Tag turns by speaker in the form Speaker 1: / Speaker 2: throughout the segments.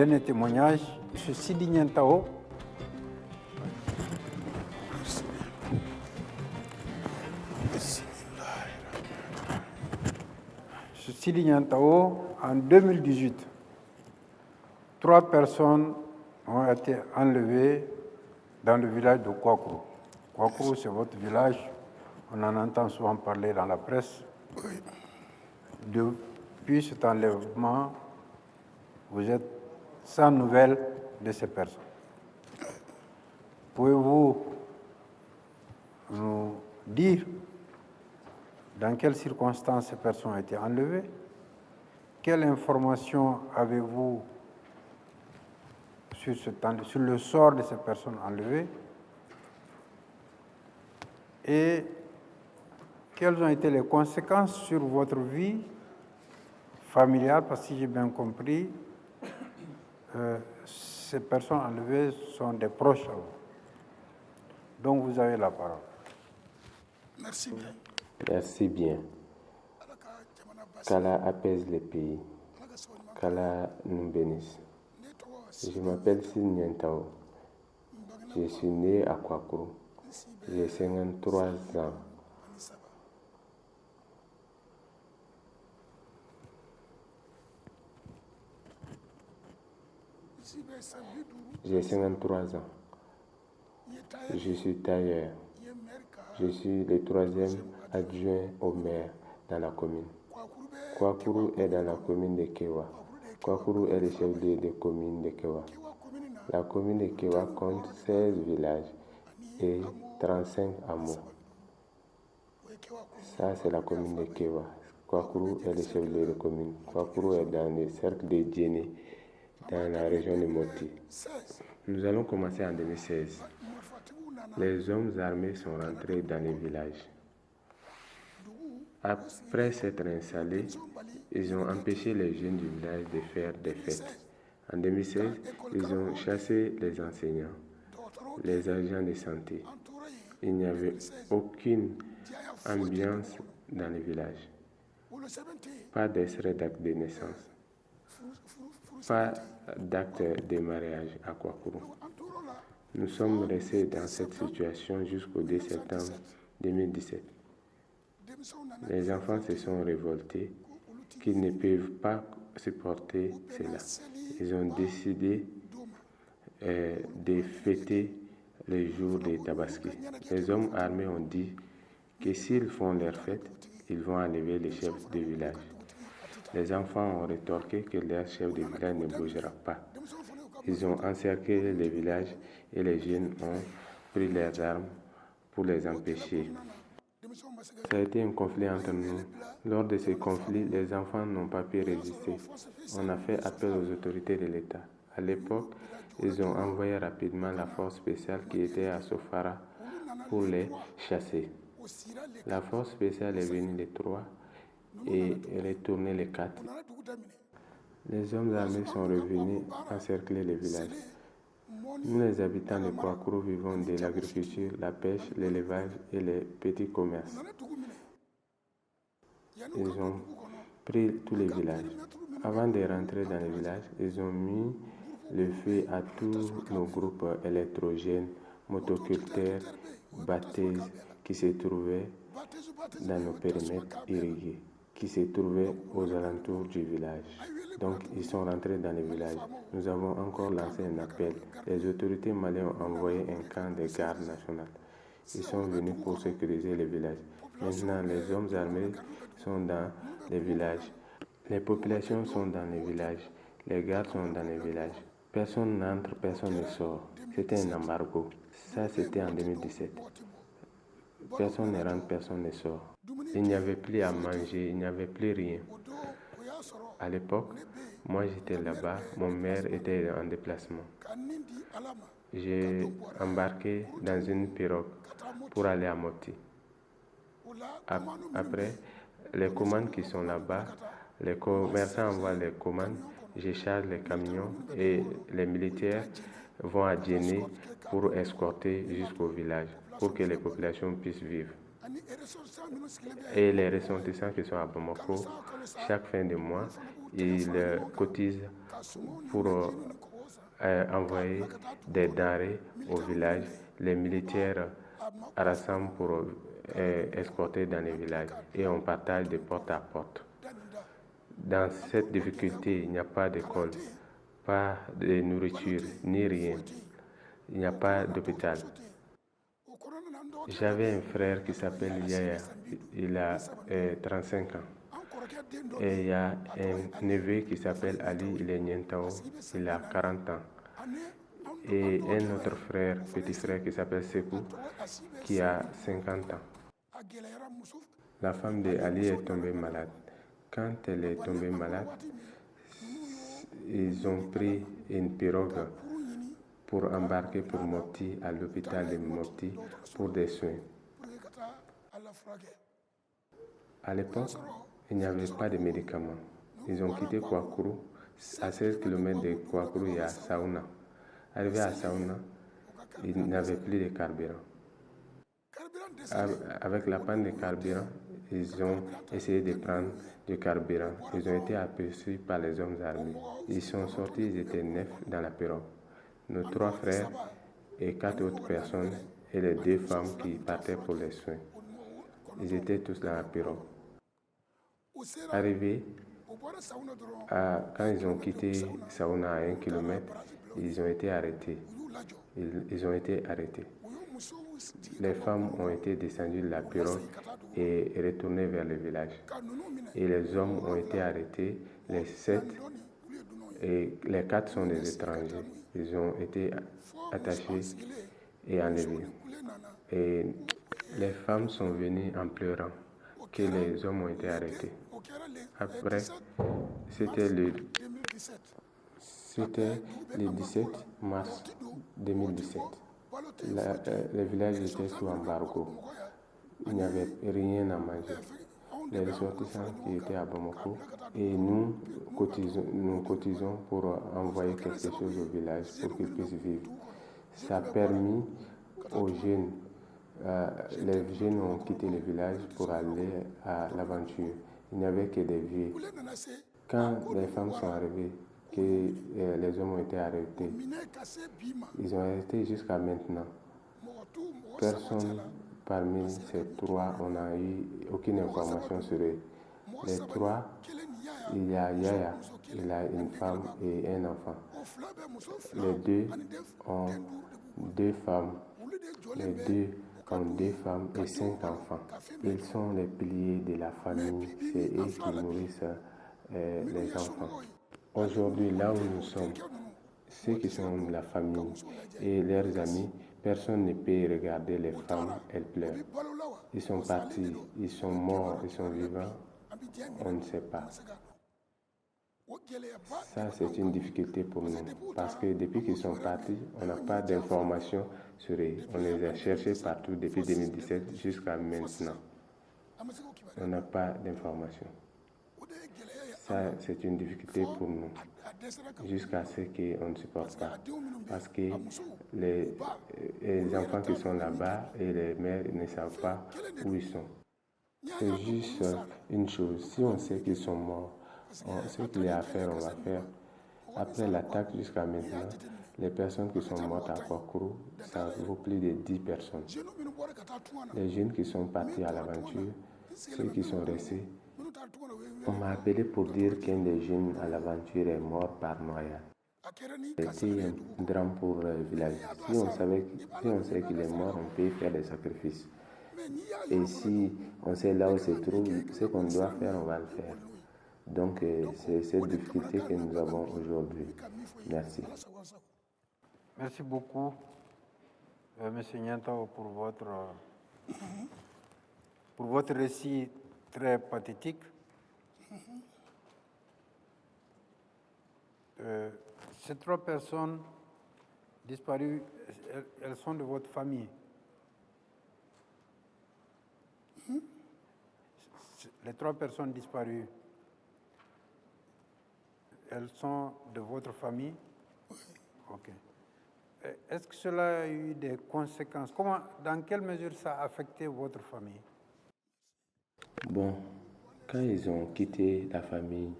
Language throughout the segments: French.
Speaker 1: dernier témoignage, M. Sidi Niantao. M. Sidi Niantao, en 2018, 3 personnes ont été enlevées dans le village de Kouakourou. Kouakourou, c'est votre village. On en entend souvent parler dans la presse. Depuis cet enlèvement, vous êtes sans nouvelles de ces personnes. Pouvez-vous nous dire dans quelles circonstances ces personnes ont été enlevées? Quelle information avez-vous sur le sort de ces personnes enlevées? Et quelles ont été les conséquences sur votre vie familiale? Parce que si j'ai bien compris, ces personnes enlevées sont des proches à vous. Donc vous avez la parole.
Speaker 2: Merci bien.
Speaker 3: Merci bien. Qu'Allah apaise les pays. Qu'Allah nous bénisse. Je m'appelle Sidi Niantao. Je suis né à Kouakourou. J'ai 53 ans. J'ai 53 ans. Je suis tailleur. Je suis le 3e adjoint au maire dans la commune. Kouakourou est dans la commune de Kewa. Kouakourou est le chef-lieu de commune de Kewa. La commune de Kewa compte 16 villages et 35 hameaux. Ça, c'est la commune de Kewa. Kouakourou est le chef-lieu de commune. Kouakourou est dans le cercle de Djéné, dans la région de Moti. Nous allons commencer en 2016. Les hommes armés sont rentrés dans les villages. Après s'être installés, ils ont empêché les jeunes du village de faire des fêtes. En 2016, ils ont chassé les enseignants, les agents de santé. Il n'y avait aucune ambiance dans le village. Pas d'extrait d'acte de naissance. Pas d'acte de mariage à Kouakourou. Nous sommes restés dans cette situation jusqu'au 2 septembre 2017. Les enfants se sont révoltés qu'ils ne peuvent pas supporter cela. Ils ont décidé de fêter le jour de Tabaski. Les hommes armés ont dit que s'ils font leur fête, ils vont enlever le chef de village. Les enfants ont rétorqué que leur chef de village ne bougera pas. Ils ont encerclé le village et les jeunes ont pris leurs armes pour les empêcher. Ça a été un conflit entre nous. Lors de ce conflit, les enfants n'ont pas pu résister. On a fait appel aux autorités de l'État. À l'époque, ils ont envoyé rapidement la force spéciale qui était à Sofara pour les chasser. La force spéciale est venue le 3 et retournée le 4. Les hommes armés sont revenus encercler le village. Nous, les habitants de Kouakourou, vivons de l'agriculture, la pêche, l'élevage et les petits commerces. Ils ont pris tous les villages. Avant de rentrer dans les villages, ils ont mis le feu à tous nos groupes électrogènes, motoculteurs, bâtaises qui se trouvaient dans nos périmètres irrigués, qui se trouvaient aux alentours du village. Donc, ils sont rentrés dans les villages. Nous avons encore lancé un appel. Les autorités maliennes ont envoyé un camp de garde nationale. Ils sont venus pour sécuriser les villages. Maintenant, les hommes armés sont dans les villages. Les populations sont dans les villages. Les gardes sont dans les villages. Personne n'entre, personne ne sort. C'était un embargo. Ça, c'était en 2017. Personne ne rentre, personne ne sort. Il n'y avait plus à manger, il n'y avait plus rien. À l'époque, moi j'étais là-bas, mon mère était en déplacement. J'ai embarqué dans une pirogue pour aller à Moti. Après, les commandes qui sont là-bas, les commerçants envoient les commandes, je charge les camions et les militaires vont à Djéné pour escorter jusqu'au village, pour que les populations puissent vivre. Et les ressortissants qui sont à Bamako, chaque fin de mois, Ils cotisent pour envoyer des denrées au village. Les militaires rassemblent pour escorter dans les villages et on partage de porte à porte. Dans cette difficulté, il n'y a pas d'école, pas de nourriture, ni rien. Il n'y a pas d'hôpital. J'avais un frère qui s'appelle Yaya. Il a 35 ans. Et il y a un neveu qui s'appelle Ali, il est Nientao, il a 40 ans. Et un autre frère, petit frère qui s'appelle Sekou, qui a 50 ans. La femme de Ali est tombée malade. Quand elle est tombée malade, ils ont pris une pirogue pour embarquer pour Mopti à l'hôpital de Mopti pour des soins. À l'époque, il n'y avait pas de médicaments. Ils ont quitté Kouakourou. À 16 km de Kouakourou, il y a Saouna. Arrivé à Saouna, ils n'avaient plus de carburant. Avec la panne de carburant, ils ont essayé de prendre du carburant. Ils ont été aperçus par les hommes armés. Ils sont sortis, ils étaient 9 dans la pirogue. Nos 3 frères et 4 autres personnes et les 2 femmes qui partaient pour les soins. Ils étaient tous dans la pirogue. Arrivés, quand ils ont quitté Saouna à 1 km, ils ont été arrêtés. Ils ont été arrêtés. Les femmes ont été descendues de la pirogue et retournées vers le village. Et les hommes ont été arrêtés, les 7, et les 4 sont des étrangers. Ils ont été attachés et enlevés. Et les femmes sont venues en pleurant que les hommes ont été arrêtés. Après, c'était le 17 mars 2017. Le village était sous embargo. Il n'y avait rien à manger. Les ressortissants qui étaient à Bamako et nous cotisons pour envoyer quelque chose au village pour qu'ils puissent vivre. Ça a permis aux jeunes, les jeunes ont quitté le village pour aller à l'aventure. Il n'y avait que des vieux. Quand les femmes sont arrivées, que les hommes ont été arrêtés, ils ont arrêté jusqu'à maintenant. Personne parmi ces 3, on n'a eu aucune information sur eux. Les 3, il y a Yaya, il a une femme et un enfant. Les 2 ont 2 femmes. Les 2 ont 2 femmes et 5 enfants. Ils sont les piliers de la famille. C'est eux qui nourrissent les enfants. Aujourd'hui, là où nous sommes, ceux qui sont de la famille et leurs amis, personne ne peut regarder les femmes, elles pleurent. Ils sont partis, ils sont morts, ils sont vivants, on ne sait pas. Ça, c'est une difficulté pour nous, parce que depuis qu'ils sont partis, on n'a pas d'informations sur eux. On les a cherchés partout depuis 2017 jusqu'à maintenant. On n'a pas d'informations. Ça, c'est une difficulté pour nous, jusqu'à ce qu'on ne supporte pas. Parce que les enfants qui sont là-bas et les mères ne savent pas où ils sont. C'est juste une chose, si on sait qu'ils sont morts, ce qu'il y a à faire, on va faire. Après l'attaque jusqu'à maintenant, les personnes qui sont mortes à Kouakourou, ça vaut plus de 10 personnes. Les jeunes qui sont partis à l'aventure, ceux qui sont restés, on m'a appelé pour dire qu'un des jeunes à l'aventure est mort par noyade. C'était un drame pour le village. Si on sait qu'il est mort, on peut faire des sacrifices. Et si on sait là où se trouve, ce qu'on doit faire, on va le faire. Donc, c'est cette difficulté que nous avons aujourd'hui. Merci.
Speaker 1: Merci beaucoup, M. Nientao, pour votre récit très pathétique. Ces 3 personnes disparues, elles sont de votre famille. Les 3 personnes disparues, elles sont de votre famille?
Speaker 2: Oui.
Speaker 1: Ok. Est-ce que cela a eu des conséquences? Dans quelle mesure ça a affecté votre famille?
Speaker 3: Bon, quand ils ont quitté la famille,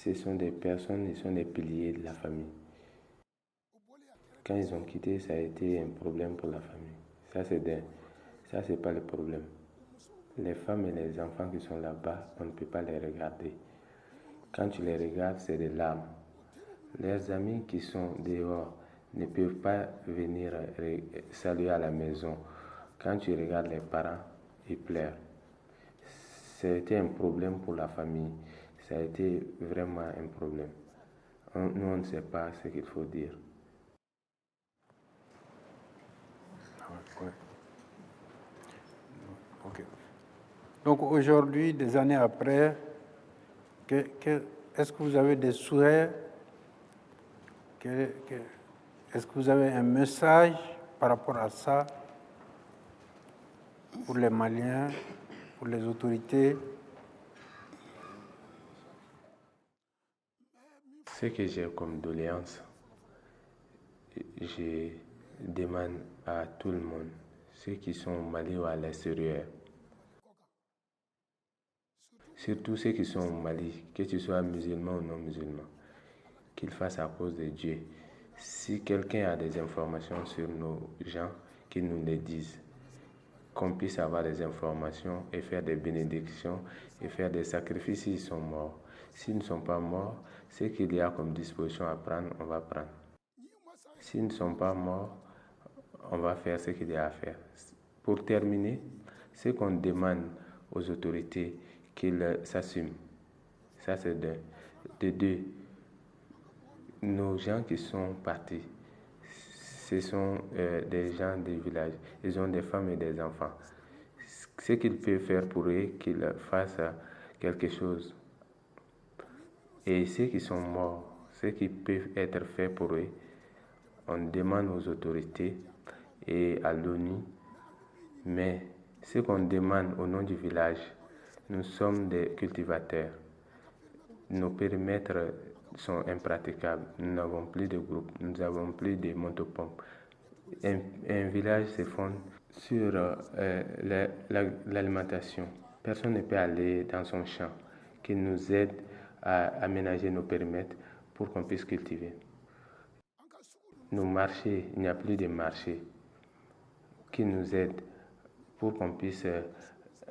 Speaker 3: Ce sont des personnes, ils sont des piliers de la famille. Quand ils ont quitté, ça a été un problème pour la famille. Ça, c'est pas le problème. Les femmes et les enfants qui sont là-bas, on ne peut pas les regarder. Quand tu les regardes, c'est des larmes. Leurs amis qui sont dehors ne peuvent pas venir saluer à la maison. Quand tu regardes les parents, ils pleurent. C'était un problème pour la famille. Ça a été vraiment un problème. Nous, on ne sait pas ce qu'il faut dire.
Speaker 1: Ouais. Ok. Donc aujourd'hui, des années après, est-ce que vous avez des souhaits? Est-ce que vous avez un message par rapport à ça pour les Maliens, pour les autorités?
Speaker 3: Ce que j'ai comme doléance, je demande à tout le monde, ceux qui sont au Mali ou à l'extérieur, surtout ceux qui sont au Mali, que tu sois musulman ou non musulman, qu'ils fassent à cause de Dieu. Si quelqu'un a des informations sur nos gens, qu'il nous les dise, qu'on puisse avoir des informations et faire des bénédictions et faire des sacrifices s'ils sont morts. S'ils ne sont pas morts, ce qu'il y a comme disposition à prendre, on va prendre. S'ils ne sont pas morts, on va faire ce qu'il y a à faire. Pour terminer, ce qu'on demande aux autorités, qu'ils s'assument. Ça, c'est de deux. Nos gens qui sont partis, ce sont des gens des villages. Ils ont des femmes et des enfants. Ce qu'ils peuvent faire pour eux, qu'ils fassent quelque chose. Et ceux qui sont morts, ce qui peut être fait pour eux, on demande aux autorités et à l'ONU. Mais ce qu'on demande au nom du village, nous sommes des cultivateurs. Nos périmètres sont impraticables. Nous n'avons plus de groupes, nous n'avons plus de motopompes. Un village se fonde sur l'alimentation. Personne ne peut aller dans son champ qui nous aide à aménager nos périmètres pour qu'on puisse cultiver. Nos marchés, il n'y a plus de marchés qui nous aident pour qu'on puisse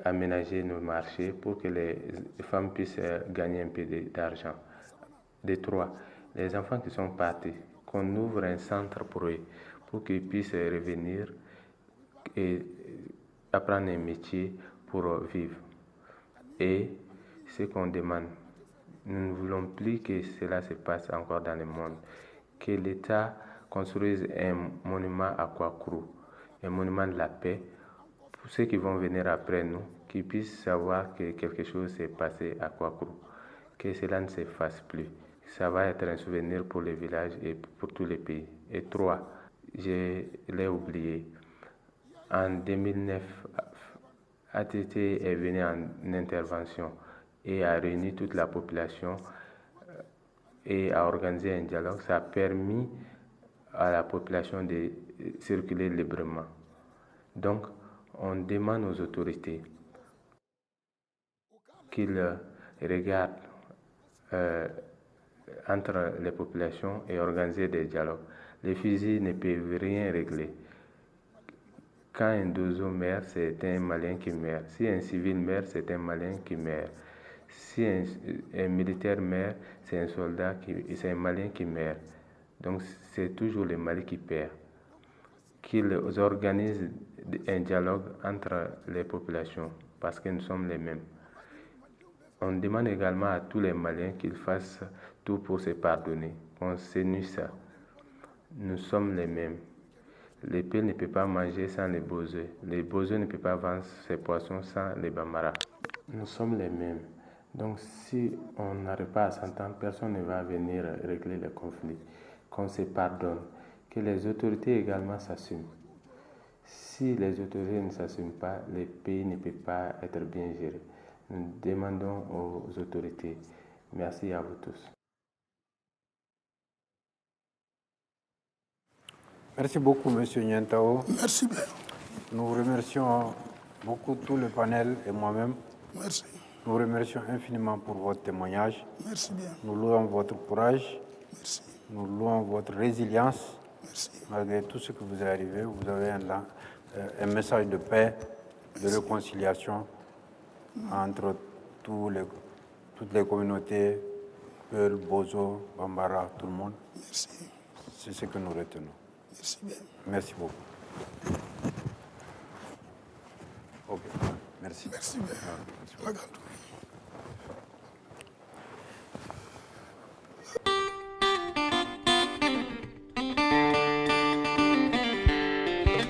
Speaker 3: aménager nos marchés pour que les femmes puissent gagner un peu d'argent. De trois, les enfants qui sont partis, qu'on ouvre un centre pour eux, pour qu'ils puissent revenir et apprendre un métier pour vivre. Et ce qu'on demande, nous ne voulons plus que cela se passe encore dans le monde, que l'État construise un monument à Kouakourou, un monument de la paix, pour ceux qui vont venir après nous, qu'ils puissent savoir que quelque chose s'est passé à Kouakourou, que cela ne se fasse plus. Ça va être un souvenir pour les villages et pour tous les pays. Et trois, je l'ai oublié, en 2009, ATT est venu en intervention et a réuni toute la population et a organisé un dialogue. Ça a permis à la population de circuler librement. Donc, on demande aux autorités qu'ils regardent entre les populations et organiser des dialogues. Les fusils ne peuvent rien régler. Quand un dozo meurt, c'est un Malien qui meurt. Si un civil meurt, c'est un Malien qui meurt. Si un militaire meurt, c'est un Malien qui meurt. Donc c'est toujours le Mali qui perd. Qu'ils organisent un dialogue entre les populations, parce que nous sommes les mêmes. On demande également à tous les Maliens qu'ils fassent tout pour se pardonner, qu'on s'unisse. Nous sommes les mêmes. L'épée ne peut pas manger sans les beaux-œufs. Les beaux-œufs ne peuvent pas vendre ses poissons sans les bambara. Nous sommes les mêmes. Donc si on n'arrive pas à s'entendre, personne ne va venir régler le conflit. Qu'on se pardonne. Que les autorités également s'assument. Si les autorités ne s'assument pas, le pays ne peut pas être bien géré. Nous demandons aux autorités. Merci à vous tous.
Speaker 1: Merci beaucoup, M. Niantao.
Speaker 2: Merci bien.
Speaker 1: Nous remercions beaucoup tout le panel et moi-même.
Speaker 2: Merci.
Speaker 1: Nous remercions infiniment pour votre témoignage.
Speaker 2: Merci bien.
Speaker 1: Nous louons votre courage.
Speaker 2: Merci.
Speaker 1: Nous louons votre résilience.
Speaker 2: Merci.
Speaker 1: Malgré tout ce que vous est arrivé, vous avez un message de paix, de réconciliation entre toutes les communautés, Peul, Bozo, Bambara, tout le monde.
Speaker 2: Merci.
Speaker 1: C'est ce que nous retenons.
Speaker 2: Merci bien.
Speaker 1: Merci beaucoup. Ok, merci.
Speaker 2: Merci bien.
Speaker 1: Ah, merci beaucoup.
Speaker 2: Regarde.